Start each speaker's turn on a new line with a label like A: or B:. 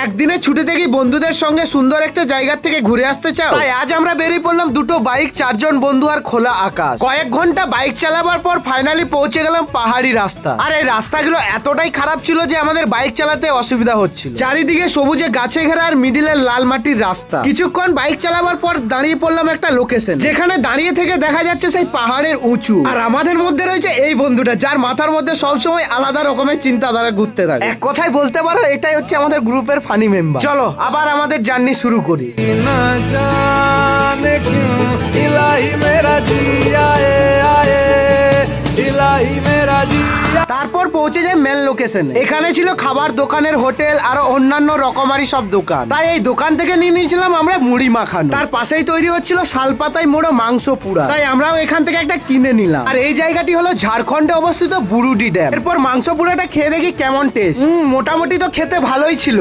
A: একদিনের ছুটিতে কি বন্ধুদের সঙ্গে সুন্দর একটা জায়গা থেকে ঘুরে আসতে চাও? তাই আজ আমরা বেরিয়ে পড়লাম দুটো বাইক, 4 জন বন্ধু আর খোলা আকাশ। কয়েক ঘন্টা বাইক চালাবার পর ফাইনালি পৌঁছে গেলাম পাহাড়ি রাস্তা। আর এই রাস্তাগুলো এতটাই খারাপ ছিল যে আমাদের বাইক চালাতে অসুবিধা হচ্ছিল। চারিদিকে সবুজে গাছে ঘেরা আর মিডিলের লাল মাটির রাস্তা। কিছুক্ষণ বাইক চালাবার পর দাঁড়িয়ে পড়লাম একটা লোকেশন, যেখানে দাঁড়িয়ে থেকে দেখা যাচ্ছে সেই পাহাড়ের উঁচু। আর আমাদের মধ্যে রয়েছে এই বন্ধুটা, যার মাথার মধ্যে সবসময় আলাদা রকমের চিন্তাধারা ঘুরতে থাকে। এক কথায় বলতে পারো এটাই হচ্ছে আমাদের গ্রুপের ফানি মেম্বার। চলো আবার আমাদের জার্নি শুরু করি। তারপর পৌঁছে যায় মেন লোকেশন। এখানে ছিল খাবার দোকানের হোটেল আর অন্যান্য রকমারি সব দোকান। তাই এই দোকান থেকে নিয়ে নিয়েছিলাম আমরা মুড়ি মাখানো। তার পাশেই তৈরি হচ্ছিল শালপাতায় মোড়ো মাংস পুরা। তাই আমরাও এখান থেকে একটা কিনে নিলাম। আর এই জায়গাটি হলো ঝাড়খণ্ডে অবস্থিত বুরুডি ড্যাম। এরপর মাংস পুরাটা খেয়ে দেখি কেমন টেস্ট। মোটামুটি তো খেতে ভালোই ছিল।